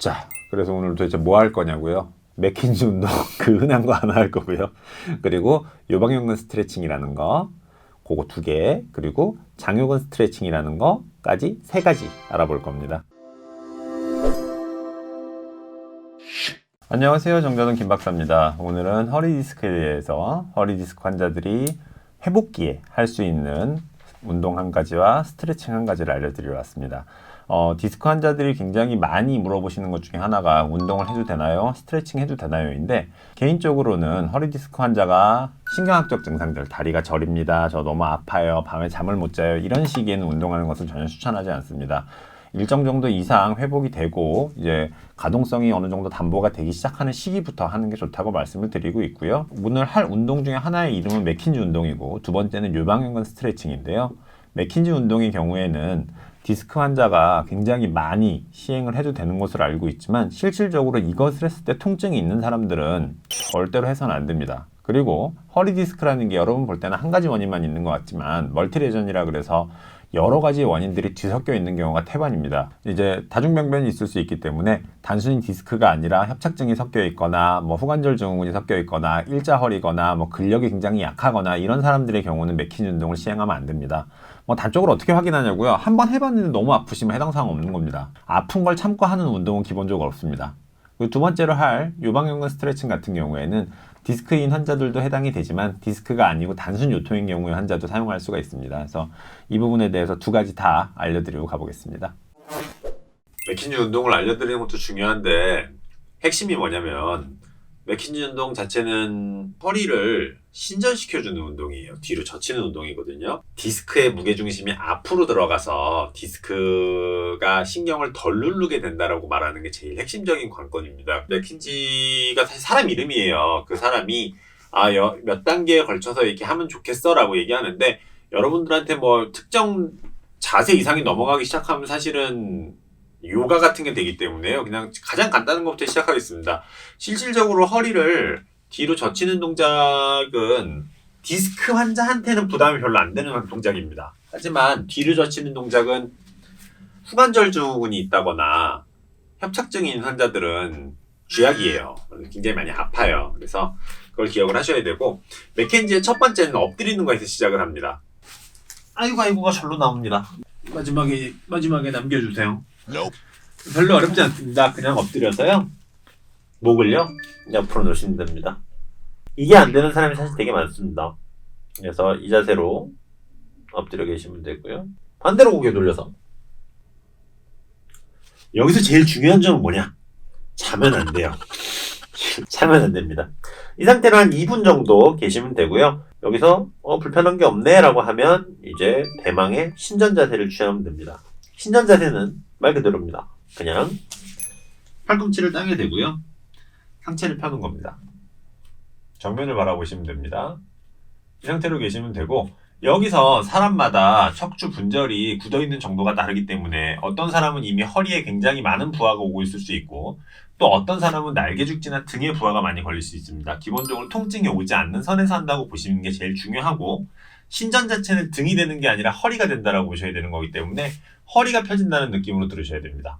자, 그래서 오늘 도대체 뭐 할 거냐고요? 맥킨지 운동 그 흔한 거 하나 할 거고요. 그리고 요방연근 스트레칭이라는 거 그거 2개, 그리고 장요근 스트레칭이라는 거까지 3가지 알아볼 겁니다. 안녕하세요, 정전은 김박사입니다. 오늘은 허리 디스크에 대해서 허리 디스크 환자들이 회복기에 할 수 있는 운동 한 가지와 스트레칭 한 가지를 알려드리러 왔습니다. 디스크 환자들이 굉장히 많이 물어보시는 것 중에 하나가 운동을 해도 되나요? 스트레칭 해도 되나요? 인데 개인적으로는 허리 디스크 환자가 신경학적 증상들, 다리가 저립니다, 저 너무 아파요, 밤에 잠을 못 자요, 이런 시기에는 운동하는 것은 전혀 추천하지 않습니다. 일정 정도 이상 회복이 되고 이제 가동성이 어느 정도 담보가 되기 시작하는 시기부터 하는 게 좋다고 말씀을 드리고 있고요. 오늘 할 운동 중에 하나의 이름은 맥킨지 운동이고 두 번째는 요방연근 스트레칭인데요. 맥킨지 운동의 경우에는 디스크 환자가 굉장히 많이 시행을 해도 되는 것으로 알고 있지만 실질적으로 이것을 했을 때 통증이 있는 사람들은 절대로 해서는 안 됩니다. 그리고 허리 디스크라는 게 여러분 볼 때는 한 가지 원인만 있는 것 같지만 멀티레전이라 그래서 여러 가지 원인들이 뒤섞여 있는 경우가 태반입니다. 이제 다중병변이 있을 수 있기 때문에 단순히 디스크가 아니라 협착증이 섞여 있거나 후관절 증후군이 섞여 있거나 일자허리거나 근력이 굉장히 약하거나 이런 사람들의 경우는 맥킨지 운동을 시행하면 안 됩니다. 단적으로 어떻게 확인하냐고요? 한번 해봤는데 너무 아프시면 해당 사항 없는 겁니다. 아픈 걸 참고 하는 운동은 기본적으로 없습니다. 그리고 두 번째로 할 요방연근 스트레칭 같은 경우에는 디스크인 환자들도 해당이 되지만 디스크가 아니고 단순 요통인 경우의 환자도 사용할 수가 있습니다. 그래서 이 부분에 대해서 2가지 다 알려드리고 가보겠습니다. 맥킨지 운동을 알려드리는 것도 중요한데 핵심이 뭐냐면 맥킨지 운동 자체는 허리를 신전시켜주는 운동이에요. 뒤로 젖히는 운동이거든요. 디스크의 무게중심이 앞으로 들어가서 디스크가 신경을 덜 누르게 된다라고 말하는 게 제일 핵심적인 관건입니다. 맥킨지가 사실 사람 이름이에요. 그 사람이 몇 단계에 걸쳐서 이렇게 하면 좋겠어 라고 얘기하는데 여러분들한테 특정 자세 이상이 넘어가기 시작하면 사실은 요가 같은 게 되기 때문에요. 그냥 가장 간단한 것부터 시작하겠습니다. 실질적으로 허리를 뒤로 젖히는 동작은 디스크 환자한테는 부담이 별로 안 되는 동작입니다. 하지만 뒤로 젖히는 동작은 후관절 증후군이 있다거나 협착증인 환자들은 쥐약이에요. 굉장히 많이 아파요. 그래서 그걸 기억을 하셔야 되고 맥켄지의 첫 번째는 엎드리는 거에서 시작을 합니다. 아이고가 절로 나옵니다. 마지막에 남겨주세요. 별로 어렵지 않습니다. 그냥 엎드려서요. 목을요 옆으로 놓으시면 됩니다. 이게 안 되는 사람이 사실 되게 많습니다. 그래서 이 자세로 엎드려 계시면 되고요. 반대로 고개 돌려서. 여기서 제일 중요한 점은 뭐냐? 자면 안 돼요. 자면 안 됩니다. 이 상태로 한 2분 정도 계시면 되고요. 여기서 불편한 게 없네 라고 하면 이제 대망의 신전 자세를 취하면 됩니다. 신전 자세는 말 그대로입니다. 그냥 팔꿈치를 땅에 대고요. 상체를 펴는 겁니다. 정면을 바라보시면 됩니다. 이 상태로 계시면 되고 여기서 사람마다 척추 분절이 굳어있는 정도가 다르기 때문에 어떤 사람은 이미 허리에 굉장히 많은 부하가 오고 있을 수 있고 또 어떤 사람은 날개죽지나 등에 부하가 많이 걸릴 수 있습니다. 기본적으로 통증이 오지 않는 선에서 한다고 보시는 게 제일 중요하고 신전 자체는 등이 되는 게 아니라 허리가 된다라고 보셔야 되는 거기 때문에 허리가 펴진다는 느낌으로 들으셔야 됩니다.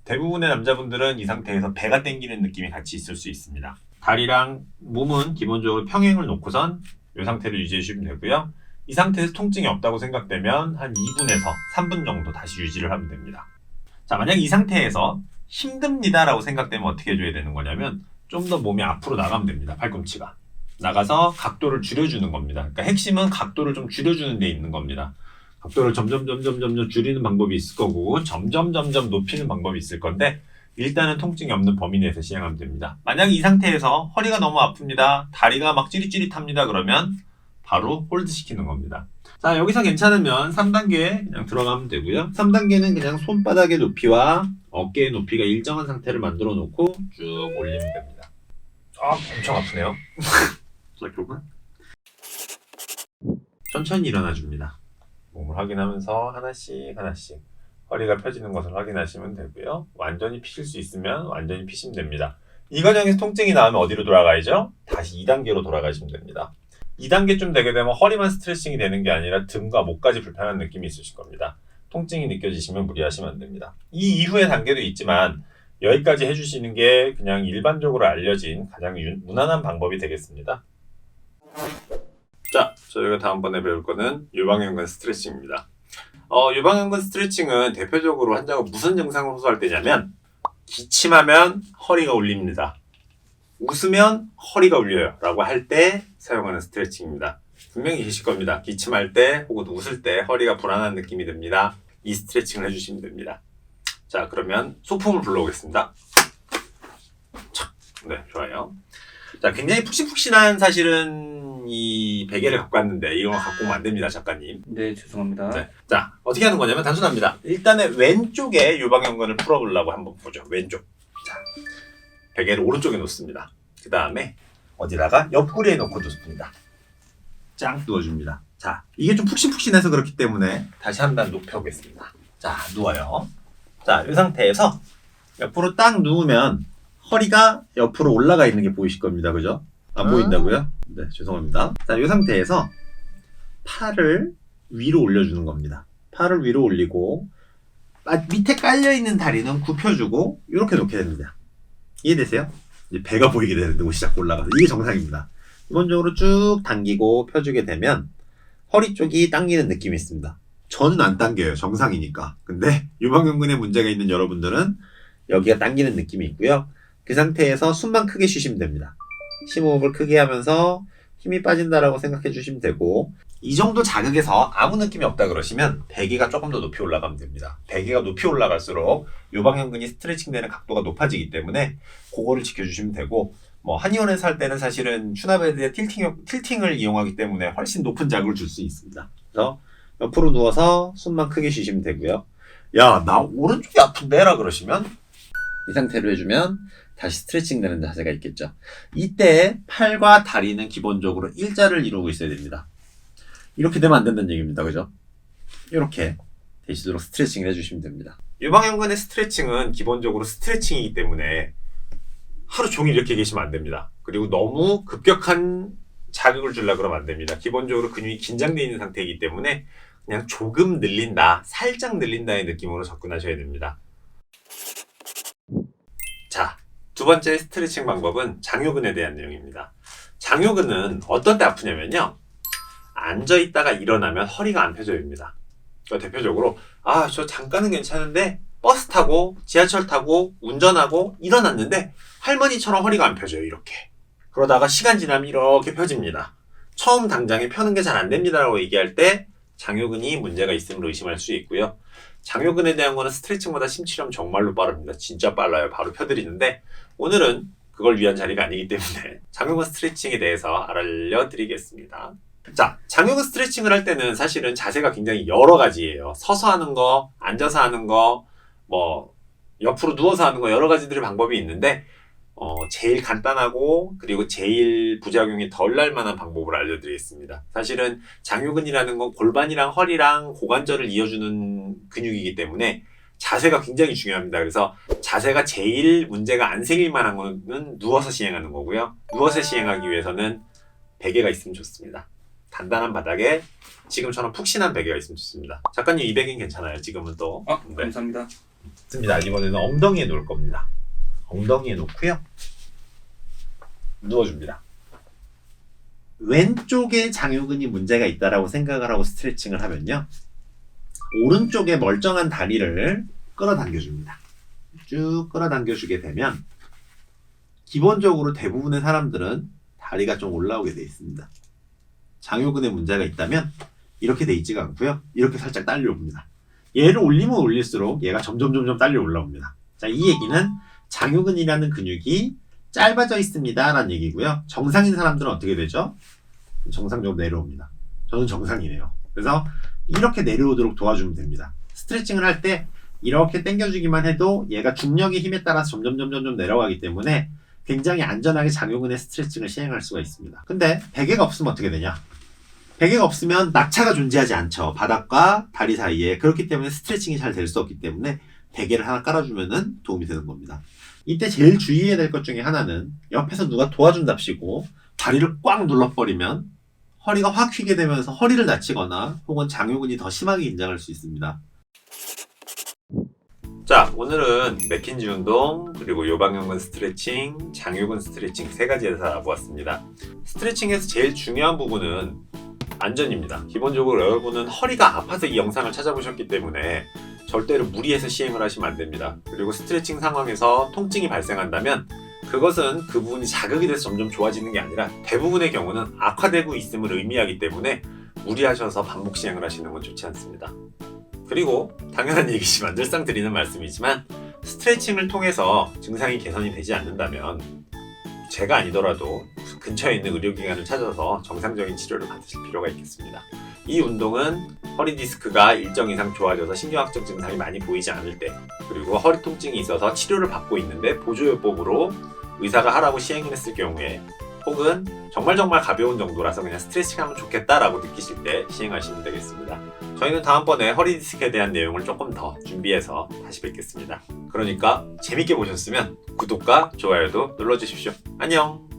대부분의 남자분들은 이 상태에서 배가 당기는 느낌이 같이 있을 수 있습니다. 다리랑 몸은 기본적으로 평행을 놓고선 이 상태를 유지해 주시면 되고요. 이 상태에서 통증이 없다고 생각되면 한 2분에서 3분 정도 다시 유지를 하면 됩니다. 자, 만약 이 상태에서 힘듭니다 라고 생각되면 어떻게 해줘야 되는 거냐면 좀 더 몸이 앞으로 나가면 됩니다. 팔꿈치가 나가서 각도를 줄여주는 겁니다. 그러니까 핵심은 각도를 좀 줄여주는 데 있는 겁니다. 각도를 점점 줄이는 방법이 있을 거고 점점 높이는 방법이 있을 건데 일단은 통증이 없는 범위 내에서 시행하면 됩니다. 만약 이 상태에서 허리가 너무 아픕니다. 다리가 막 찌릿찌릿합니다. 그러면 바로 홀드 시키는 겁니다. 자, 여기서 괜찮으면 3단계 그냥 들어가면 되고요. 3단계는 그냥 손바닥의 높이와 어깨의 높이가 일정한 상태를 만들어 놓고 쭉 올리면 됩니다. 엄청 아프네요. 잠깐만. 천천히 일어나 줍니다. 몸을 확인하면서 하나씩 허리가 펴지는 것을 확인하시면 되고요. 완전히 피실 수 있으면 완전히 피시면 됩니다. 이 과정에서 통증이 나오면 어디로 돌아가야죠? 다시 2단계로 돌아가시면 됩니다. 2단계쯤 되게 되면 허리만 스트레칭이 되는 게 아니라 등과 목까지 불편한 느낌이 있으실 겁니다. 통증이 느껴지시면 무리하시면 안 됩니다. 이 이후의 단계도 있지만 여기까지 해주시는 게 그냥 일반적으로 알려진 가장 무난한 방법이 되겠습니다. 자, 저희가 다음번에 배울 거는 유방연근 스트레칭입니다. 유방연근 스트레칭은 대표적으로 환자가 무슨 증상을 호소할 때냐면 기침하면 허리가 울립니다. 웃으면 허리가 울려요 라고 할 때 사용하는 스트레칭입니다. 분명히 계실 겁니다. 기침할 때 혹은 웃을 때 허리가 불안한 느낌이 듭니다. 이 스트레칭을 해주시면 됩니다. 자, 그러면 소품을 불러오겠습니다. 네, 좋아요. 자, 굉장히 푹신푹신한 사실은 이 베개를 갖고 왔는데 이거 갖고 오면 안 됩니다, 작가님. 네, 죄송합니다. 네. 자, 어떻게 하는 거냐면 단순합니다. 일단은 왼쪽에 유방연근을 풀어보려고 한번 보죠. 왼쪽. 자, 베개를 오른쪽에 놓습니다. 그 다음에 어디다가 옆구리에 놓고 놓습니다. 짱 누워줍니다. 자, 이게 좀 푹신푹신해서 그렇기 때문에 다시 한 단 높여보겠습니다. 자, 누워요. 자, 이 상태에서 옆으로 딱 누우면 허리가 옆으로 올라가 있는 게 보이실 겁니다. 그죠? 안 보인다고요? 네, 죄송합니다. 자, 이 상태에서 팔을 위로 올려주는 겁니다. 팔을 위로 올리고 밑에 깔려있는 다리는 굽혀주고 이렇게 놓게 됩니다. 이해되세요? 이제 배가 보이게 되는데 옷이 자꾸 올라가서 이게 정상입니다. 기본적으로 쭉 당기고 펴주게 되면 허리 쪽이 당기는 느낌이 있습니다. 저는 안 당겨요. 정상이니까. 근데 유방연근에 문제가 있는 여러분들은 여기가 당기는 느낌이 있고요. 그 상태에서 숨만 크게 쉬시면 됩니다. 심호흡을 크게 하면서 힘이 빠진다라고 생각해 주시면 되고, 이 정도 자극에서 아무 느낌이 없다 그러시면 베개가 조금 더 높이 올라가면 됩니다. 베개가 높이 올라갈수록 유방연근이 스트레칭 되는 각도가 높아지기 때문에 그거를 지켜주시면 되고, 뭐 한의원에서 할 때는 사실은 추나베드의 틸팅을 이용하기 때문에 훨씬 높은 자극을 줄 수 있습니다. 그래서 옆으로 누워서 숨만 크게 쉬시면 되고요. 야, 나 오른쪽이 아픈데? 라 그러시면 이 상태로 해주면 다시 스트레칭 되는 자세가 있겠죠. 이때 팔과 다리는 기본적으로 일자를 이루고 있어야 됩니다. 이렇게 되면 안 된다는 얘기입니다. 그죠? 이렇게 되시도록 스트레칭을 해주시면 됩니다. 유방연근의 스트레칭은 기본적으로 스트레칭이기 때문에 하루 종일 이렇게 계시면 안 됩니다. 그리고 너무 급격한 자극을 주려고 그러면 안 됩니다. 기본적으로 근육이 긴장되어 있는 상태이기 때문에 그냥 조금 늘린다, 살짝 늘린다의 느낌으로 접근하셔야 됩니다. 자, 두 번째 스트레칭 방법은 장요근에 대한 내용입니다. 장요근은 어떤 때 아프냐면요, 앉아있다가 일어나면 허리가 안 펴져입니다. 대표적으로 저 잠깐은 괜찮은데 버스 타고 지하철 타고 운전하고 일어났는데 할머니처럼 허리가 안 펴져요. 이렇게. 그러다가 시간 지나면 이렇게 펴집니다. 처음 당장에 펴는 게 잘 안 됩니다라고 얘기할 때 장요근이 문제가 있음을 의심할 수 있고요. 장요근에 대한 거는 스트레칭보다 심치려면 정말로 빠릅니다. 진짜 빨라요. 바로 펴드리는데 오늘은 그걸 위한 자리가 아니기 때문에 장요근 스트레칭에 대해서 알려드리겠습니다. 자, 장요근 스트레칭을 할 때는 사실은 자세가 굉장히 여러 가지예요. 서서 하는 거, 앉아서 하는 거, 뭐 옆으로 누워서 하는 거 여러 가지들의 방법이 있는데 제일 간단하고 그리고 제일 부작용이 덜 날 만한 방법을 알려드리겠습니다. 사실은 장요근이라는 건 골반이랑 허리랑 고관절을 이어주는 근육이기 때문에 자세가 굉장히 중요합니다. 그래서 자세가 제일 문제가 안 생길 만한 거는 누워서 시행하는 거고요. 누워서 시행하기 위해서는 베개가 있으면 좋습니다. 단단한 바닥에 지금처럼 푹신한 베개가 있으면 좋습니다. 작가님 이 베개는 괜찮아요. 지금은 또. 네. 감사합니다. 좋습니다. 이번에는 엉덩이에 놓을 겁니다. 엉덩이에 놓고요. 누워줍니다. 왼쪽에 장요근이 문제가 있다라고 생각을 하고 스트레칭을 하면요, 오른쪽에 멀쩡한 다리를 끌어당겨줍니다. 쭉 끌어당겨주게 되면 기본적으로 대부분의 사람들은 다리가 좀 올라오게 되어 있습니다. 장요근에 문제가 있다면 이렇게 되어 있지가 않고요. 이렇게 살짝 딸려옵니다. 얘를 올리면 올릴수록 얘가 점점 딸려 올라옵니다. 자, 이 얘기는 장요근이라는 근육이 짧아져 있습니다 라는 얘기고요. 정상인 사람들은 어떻게 되죠? 정상적으로 내려옵니다. 저는 정상이네요. 그래서 이렇게 내려오도록 도와주면 됩니다. 스트레칭을 할 때 이렇게 당겨주기만 해도 얘가 중력의 힘에 따라서 점점 내려가기 때문에 굉장히 안전하게 장요근의 스트레칭을 시행할 수가 있습니다. 근데 베개가 없으면 어떻게 되냐? 베개가 없으면 낙차가 존재하지 않죠. 바닥과 다리 사이에. 그렇기 때문에 스트레칭이 잘 될 수 없기 때문에 베개를 하나 깔아주면 도움이 되는 겁니다. 이때 제일 주의해야 될 것 중에 하나는 옆에서 누가 도와준답시고 다리를 꽉 눌러버리면 허리가 확 휘게 되면서 허리를 다치거나 혹은 장요근이 더 심하게 긴장할 수 있습니다. 자, 오늘은 맥힌지 운동, 그리고 요방형근 스트레칭, 장요근 스트레칭 세 가지에서 알아보았습니다. 스트레칭에서 제일 중요한 부분은 안전입니다. 기본적으로 여러분은 허리가 아파서 이 영상을 찾아보셨기 때문에 절대로 무리해서 시행을 하시면 안 됩니다. 그리고 스트레칭 상황에서 통증이 발생한다면 그것은 그 부분이 자극이 돼서 점점 좋아지는 게 아니라 대부분의 경우는 악화되고 있음을 의미하기 때문에 무리하셔서 반복 시행을 하시는 건 좋지 않습니다. 그리고 당연한 얘기지만 늘상 드리는 말씀이지만 스트레칭을 통해서 증상이 개선이 되지 않는다면 제가 아니더라도 근처에 있는 의료기관을 찾아서 정상적인 치료를 받으실 필요가 있겠습니다. 이 운동은 허리 디스크가 일정 이상 좋아져서 신경학적 증상이 많이 보이지 않을 때, 그리고 허리 통증이 있어서 치료를 받고 있는데 보조요법으로 의사가 하라고 시행을 했을 경우에, 혹은 정말 가벼운 정도라서 그냥 스트레칭 하면 좋겠다라고 느끼실 때 시행하시면 되겠습니다. 저희는 다음번에 허리 디스크에 대한 내용을 조금 더 준비해서 다시 뵙겠습니다. 그러니까 재밌게 보셨으면 구독과 좋아요도 눌러주십시오. 안녕!